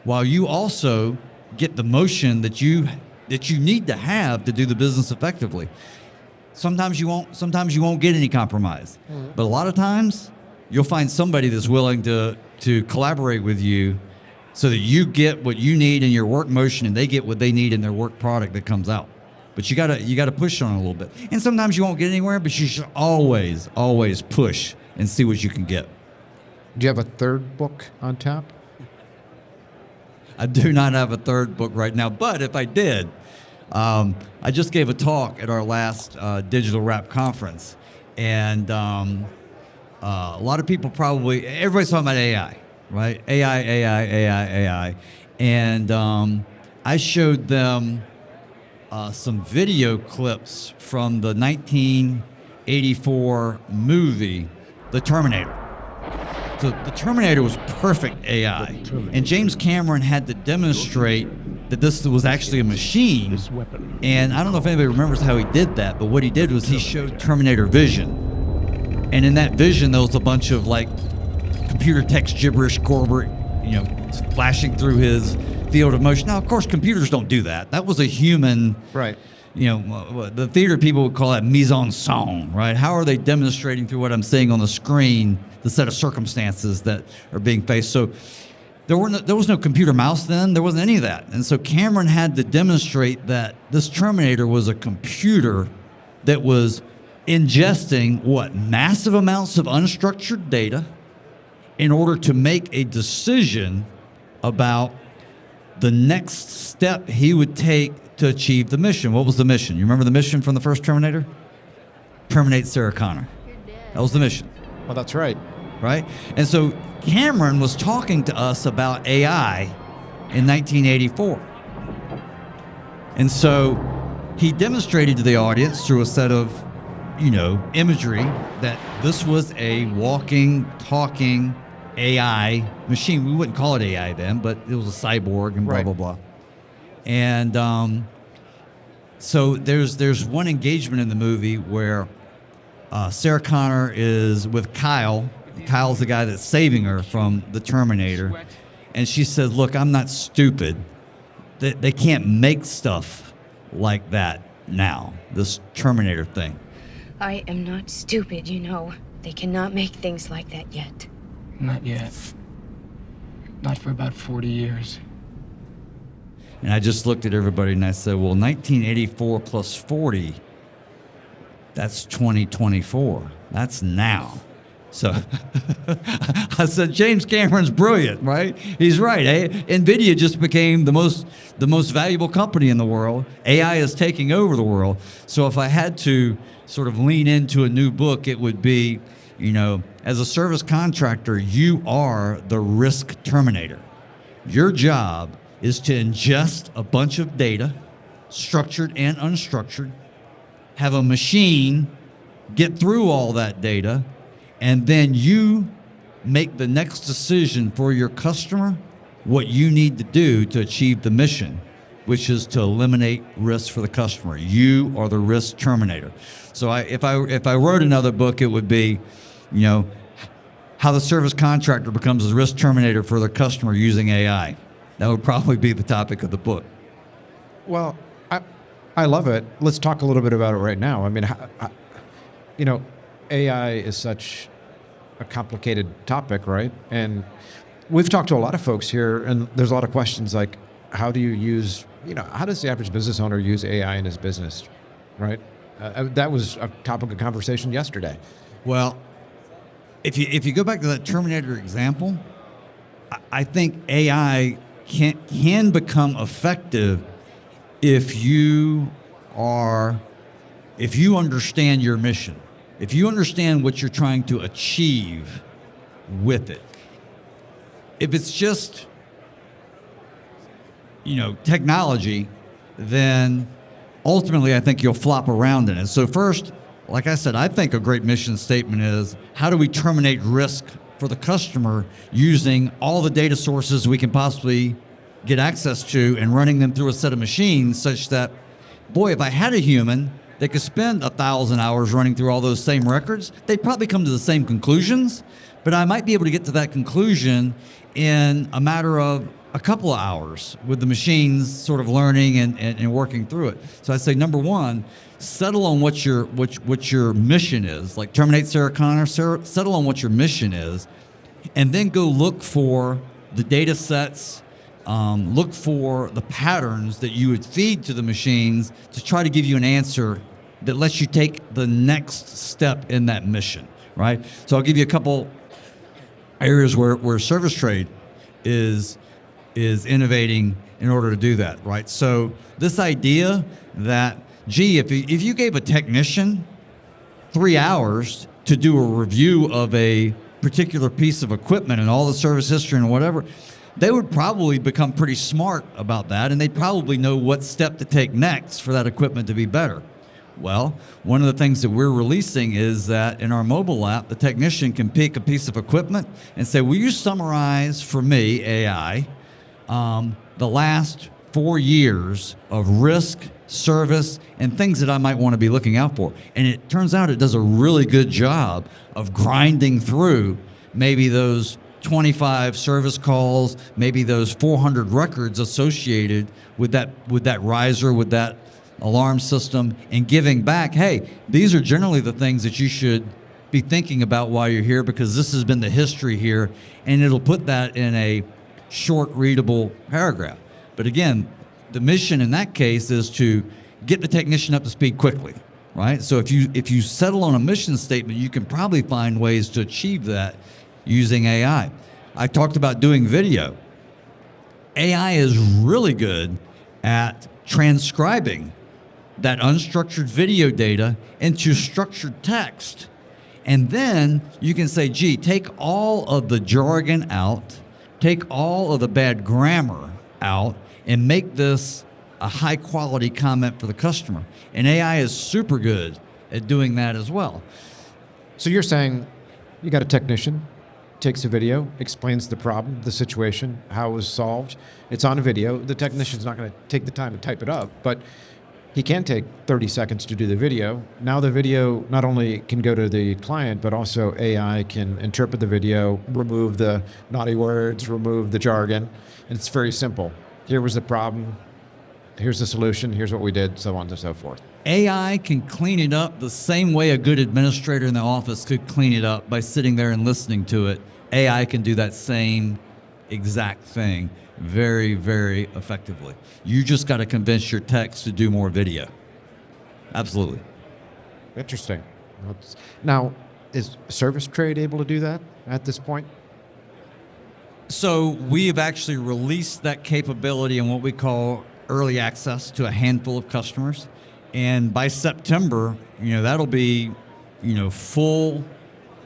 [SPEAKER 2] while you also get the motion that you need to have to do the business effectively. Sometimes you won't get any compromise. But a lot of times you'll find somebody that's willing to collaborate with you so that you get what you need in your work motion and they get what they need in their work product that comes out. But you gotta push on it a little bit. And sometimes you won't get anywhere, but you should always push and see what you can get.
[SPEAKER 1] Do you have a third book on tap?
[SPEAKER 2] I do not have a third book right now, but if I did, I just gave a talk at our last Digital Wrap conference, and a lot of people everybody's talking about AI, right? AI, and I showed them some video clips from the 1984 movie, The Terminator. So the Terminator was perfect AI, and James Cameron had to demonstrate that this was actually a machine. And I don't know if anybody remembers how he did that, but what he did was he showed Terminator vision. And in that vision, there was a bunch of like computer text gibberish, flashing through his field of motion. Now, of course, computers don't do that. That was a human.
[SPEAKER 1] Right.
[SPEAKER 2] The theater people would call that mise en scène, right? How are they demonstrating through what I'm seeing on the screen the set of circumstances that are being faced? So there was no computer mouse then. There wasn't any of that. And so Cameron had to demonstrate that this Terminator was a computer that was ingesting massive amounts of unstructured data in order to make a decision about the next step he would take to achieve the mission. What was the mission? You remember the mission from the first Terminator? Terminate Sarah Connor. That was the mission.
[SPEAKER 1] Well, that's right.
[SPEAKER 2] Right? And so Cameron was talking to us about AI in 1984. And so he demonstrated to the audience through a set of, imagery that this was a walking, talking AI machine. We wouldn't call it AI then, but it was a cyborg and blah,
[SPEAKER 1] Right.
[SPEAKER 2] blah, blah. And so there's one engagement in the movie where Sarah Connor is with Kyle. Kyle's the guy that's saving her from the Terminator. And she says, "Look, I'm not stupid. They can't make stuff like that now, this Terminator thing."
[SPEAKER 4] I am not stupid, They cannot make things like that yet.
[SPEAKER 5] Not yet. Not for about 40 years.
[SPEAKER 2] And I just looked at everybody and I said, well, 1984 plus 40, that's 2024. That's now. So I said, James Cameron's brilliant, right? He's right. NVIDIA just became the most valuable company in the world. AI is taking over the world. So if I had to sort of lean into a new book, it would be, as a service contractor, you are the risk terminator. Your job is to ingest a bunch of data, structured and unstructured, have a machine get through all that data, and then you make the next decision for your customer, what you need to do to achieve the mission, which is to eliminate risk for the customer. You are the risk terminator. So if I wrote another book, it would be, how the service contractor becomes a risk terminator for their customer using AI. That would probably be the topic of the book.
[SPEAKER 1] Well, I love it. Let's talk a little bit about it right now. I mean, AI is such a complicated topic, right? And we've talked to a lot of folks here, and there's a lot of questions like, how do you use, how does the average business owner use AI in his business, right? That was a topic of conversation yesterday.
[SPEAKER 2] Well, if you go back to that Terminator example, I think AI can become effective if you understand your mission, if you understand what you're trying to achieve with it. If it's just technology, then ultimately I think you'll flop around in it. So first, like I said, I think a great mission statement is how do we terminate risk for the customer using all the data sources we can possibly get access to and running them through a set of machines such that, boy, if I had a human that could spend 1,000 hours running through all those same records, they'd probably come to the same conclusions, but I might be able to get to that conclusion in a matter of a couple of hours with the machines sort of learning and working through it. So I say, number one, settle on what your mission is. Like terminate Sarah Connor, settle on what your mission is, and then go look for the data sets, look for the patterns that you would feed to the machines to try to give you an answer that lets you take the next step in that mission, right? So I'll give you a couple areas where service trade is innovating in order to do that, right? So this idea that, gee, if you gave a technician 3 hours to do a review of a particular piece of equipment and all the service history and whatever, they would probably become pretty smart about that, and they'd probably know what step to take next for that equipment to be better. Well, one of the things that we're releasing is that in our mobile app, the technician can pick a piece of equipment and say, will you summarize for me, AI, the last 4 years of risk, service, and things that I might want to be looking out for. And it turns out it does a really good job of grinding through maybe those 25 service calls, maybe those 400 records associated with that riser, with that alarm system, and giving back, hey, these are generally the things that you should be thinking about while you're here because this has been the history here, and it'll put that in a short, readable paragraph. But again, the mission in that case is to get the technician up to speed quickly, right? So if you settle on a mission statement, you can probably find ways to achieve that using AI. I talked about doing video. AI is really good at transcribing that unstructured video data into structured text. And then you can say, gee, take all of the jargon out, take all of the bad grammar out, and make this a high quality comment for the customer. And AI is super good at doing that as well.
[SPEAKER 1] So you're saying you got a technician, takes a video, explains the problem, the situation, how it was solved. It's on a video. The technician's not going to take the time to type it up, but he can take 30 seconds to do the video. Now the video not only can go to the client, but also AI can interpret the video, remove the naughty words, remove the jargon, and it's very simple. Here was the problem, here's the solution, here's what we did, so on and so forth.
[SPEAKER 2] AI can clean it up the same way a good administrator in the office could clean it up by sitting there and listening to it. AI can do that same exact thing very, very effectively. You just got to convince your techs to do more video. Absolutely.
[SPEAKER 1] Interesting. Now, is service trade able to do that at this point?
[SPEAKER 2] So we have actually released that capability in what we call early access to a handful of customers. And by September, that'll be,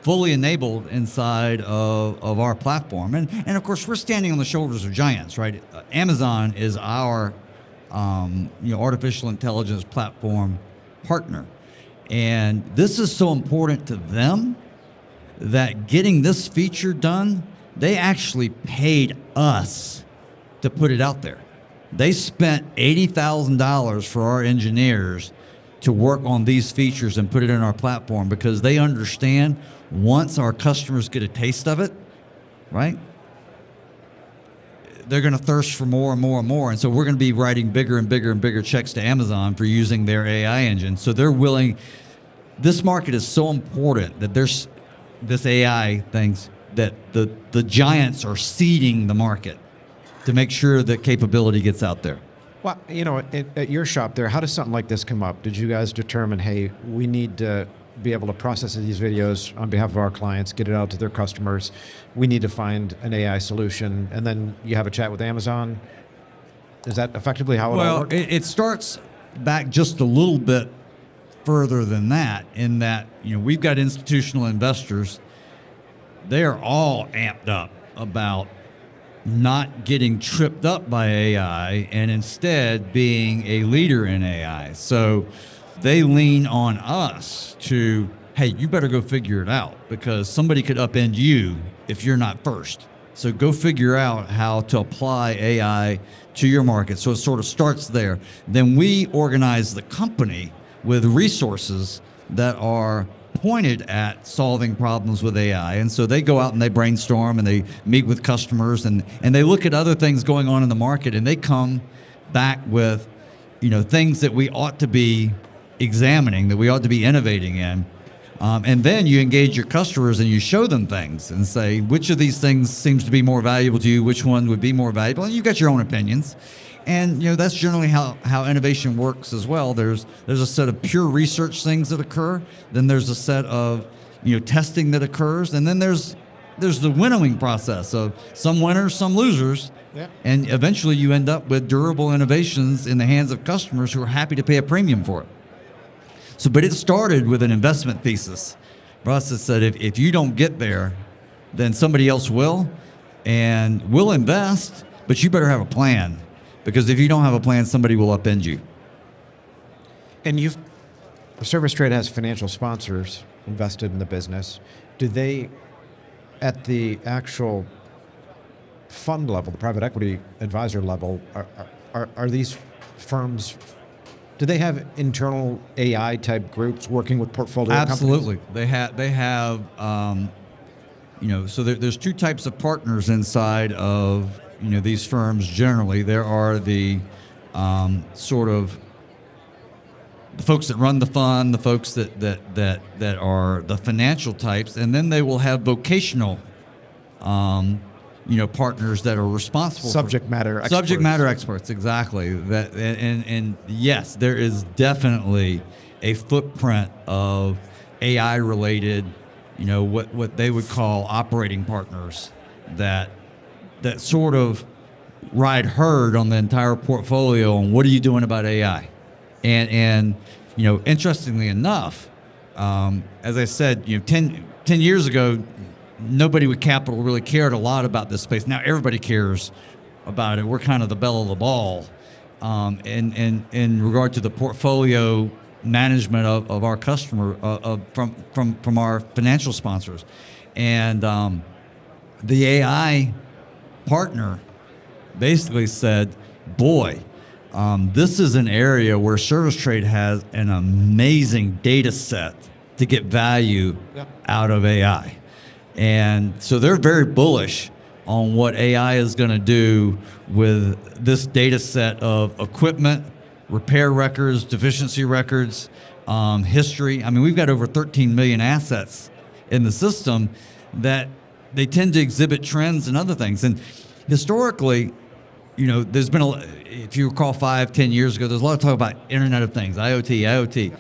[SPEAKER 2] fully enabled inside of our platform. And of course, we're standing on the shoulders of giants, right? Amazon is our, artificial intelligence platform partner. And this is so important to them that getting this feature done, they actually paid us to put it out there. They spent $80,000 for our engineers to work on these features and put it in our platform because they understand once our customers get a taste of it, right, they're going to thirst for more and more and more. And so we're going to be writing bigger and bigger and bigger checks to Amazon for using their AI engine. So they're willing. This market is so important that there's this AI things that the giants are seeding the market to make sure that capability gets out there.
[SPEAKER 1] Well, at your shop there, how does something like this come up? Did you guys determine, hey, we need to be able to process these videos on behalf of our clients, get it out to their customers. We need to find an AI solution, and then you have a chat with Amazon. Is that effectively how it all works?
[SPEAKER 2] Well, it starts back just a little bit further than that, in that we've got institutional investors. They are all amped up about not getting tripped up by AI and instead being a leader in AI. So they lean on us to, hey, you better go figure it out because somebody could upend you if you're not first. So go figure out how to apply AI to your market. So it sort of starts there. Then we organize the company with resources that are pointed at solving problems with AI. And so they go out and they brainstorm and they meet with customers and they look at other things going on in the market and they come back with, things that we ought to be examining, that we ought to be innovating in. And then you engage your customers and you show them things and say, which of these things seems to be more valuable to you? Which one would be more valuable? And you've got your own opinions. And that's generally how innovation works as well. There's a set of pure research things that occur. Then there's a set of testing that occurs, and then there's the winnowing process of some winners, some losers, and eventually you end up with durable innovations in the hands of customers who are happy to pay a premium for it. So, but it started with an investment thesis. Russ has said if you don't get there, then somebody else will, and we'll invest, but you better have a plan. Because if you don't have a plan, somebody will upend you.
[SPEAKER 1] And Service Trade has financial sponsors invested in the business. Do they, at the actual fund level, the private equity advisor level, are these firms, do they have internal AI type groups working with portfolio
[SPEAKER 2] Absolutely.
[SPEAKER 1] companies?
[SPEAKER 2] They have, so there's two types of partners inside of these firms. Generally, there are the sort of the folks that run the fund, the folks that are the financial types, and then they will have vocational, partners that are responsible
[SPEAKER 1] Subject matter experts.
[SPEAKER 2] Subject matter experts, exactly. That and yes, there is definitely a footprint of AI related, what they would call operating partners that sort of ride herd on the entire portfolio on what are you doing about AI. And interestingly enough, as I said, 10 years ago, nobody with capital really cared a lot about this space. Now everybody cares about it. We're kind of the belle of the ball in regard to the portfolio management of our customer from our financial sponsors. And the AI partner basically said, boy, this is an area where Service Trade has an amazing data set to get value out of AI. And so they're very bullish on what AI is going to do with this data set of equipment, repair records, deficiency records, history. I mean, we've got over 13 million assets in the system that they tend to exhibit trends and other things. And historically, there's been if you recall 5-10 years ago, there's a lot of talk about Internet of Things, IoT.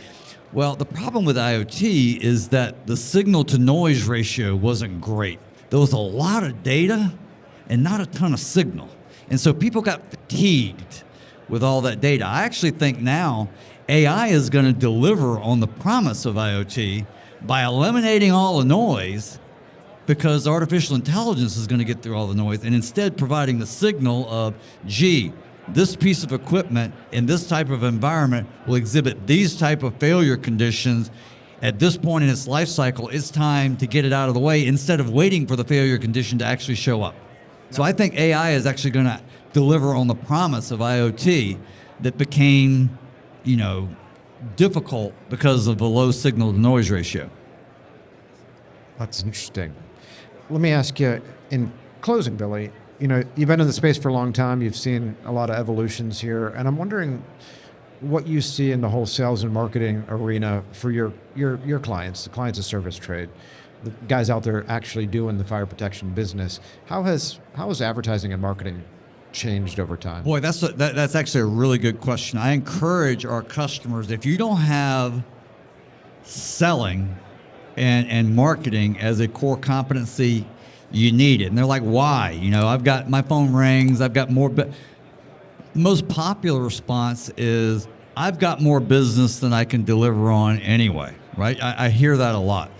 [SPEAKER 2] Well, the problem with IoT is that the signal to noise ratio wasn't great. There was a lot of data and not a ton of signal. And so people got fatigued with all that data. I actually think now AI is going to deliver on the promise of IoT by eliminating all the noise, because artificial intelligence is going to get through all the noise and instead providing the signal of, gee, this piece of equipment in this type of environment will exhibit these type of failure conditions. At this point in its life cycle, it's time to get it out of the way instead of waiting for the failure condition to actually show up. So I think AI is actually going to deliver on the promise of IoT that became, difficult because of the low signal to noise ratio.
[SPEAKER 1] That's interesting. Let me ask you, in closing, Billy, you've been in the space for a long time. You've seen a lot of evolutions here. And I'm wondering what you see in the whole sales and marketing arena for your clients, the clients of Service Trade, the guys out there actually doing the fire protection business. How has advertising and marketing changed over time?
[SPEAKER 2] Boy, that's actually a really good question. I encourage our customers, if you don't have selling and marketing as a core competency, you need it. And they're like, why? I've got my phone rings, I've got more. But most popular response is, I've got more business than I can deliver on anyway, right? I hear that a lot.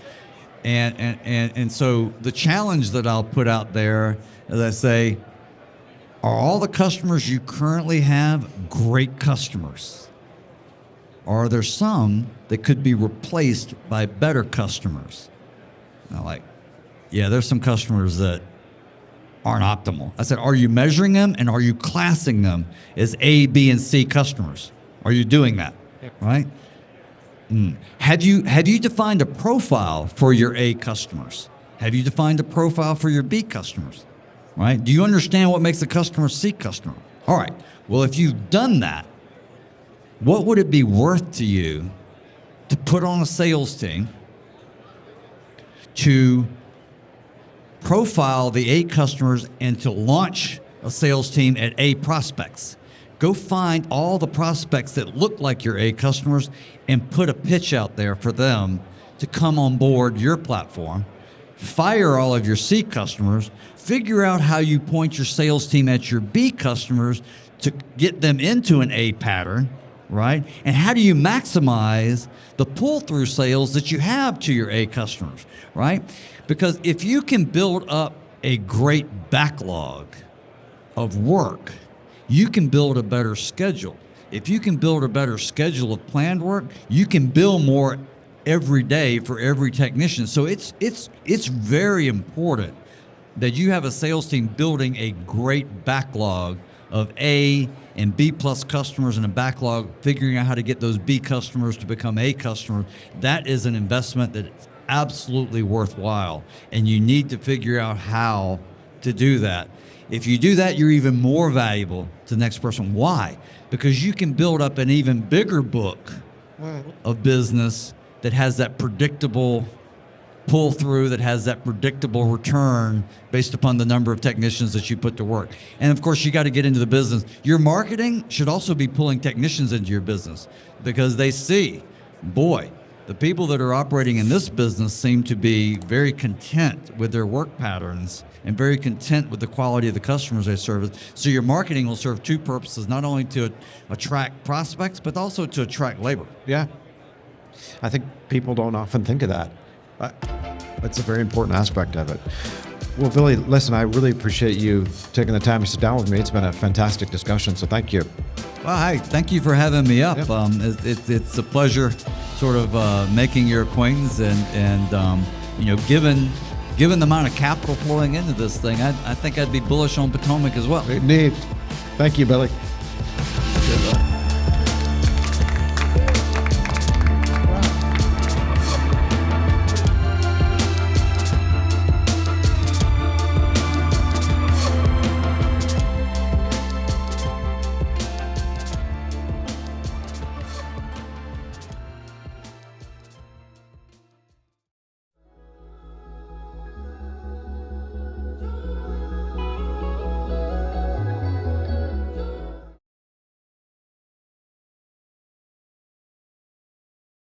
[SPEAKER 2] And so the challenge that I'll put out there is I say, Are all the customers you currently have great customers? Or are there some that could be replaced by better customers? Now, like, yeah, there's some customers that aren't optimal. I said, are you measuring them and are you classing them as A, B, and C customers? Are you doing that? Right? Have you defined a profile for your A customers? Have you defined a profile for your B customers? Right? Do you understand what makes a customer a C customer? All right. Well, if you've done that, what would it be worth to you to put on a sales team to profile the A customers and to launch a sales team at A prospects? Go find all the prospects that look like your A customers and put a pitch out there for them to come on board your platform. Fire all of your C customers. Figure out how you point your sales team at your B customers to get them into an A pattern, right? And how do you maximize the pull-through sales that you have to your A customers, right? Because if you can build up a great backlog of work, you can build a better schedule. If you can build a better schedule of planned work, you can bill more every day for every technician. So it's very important that you have a sales team building a great backlog of A and B plus customers and a backlog, figuring out how to get those B customers to become A customers. That is an investment that is absolutely worthwhile, and you need to figure out how to do that. If you do that, you're even more valuable to the next person. Why? Because you can build up an even bigger book of business that has that predictable pull through, that has that predictable return based upon the number of technicians that you put to work. And of course, you got to get into the business. Your marketing should also be pulling technicians into your business because they see, boy, the people that are operating in this business seem to be very content with their work patterns and very content with the quality of the customers they service. So your marketing will serve two purposes, not only to attract prospects, but also to attract labor.
[SPEAKER 1] Yeah. I think people don't often think of that. That's a very important aspect of it. Well, Billy, listen, I really appreciate you taking the time to sit down with me. It's been a fantastic discussion, so thank you.
[SPEAKER 2] Well, hi, thank you for having me up.
[SPEAKER 1] Yep.
[SPEAKER 2] It's a pleasure sort of making your acquaintance and given the amount of capital flowing into this thing, I think I'd be bullish on Potomac as well.
[SPEAKER 1] Neat. Thank you, Billy.
[SPEAKER 2] Good.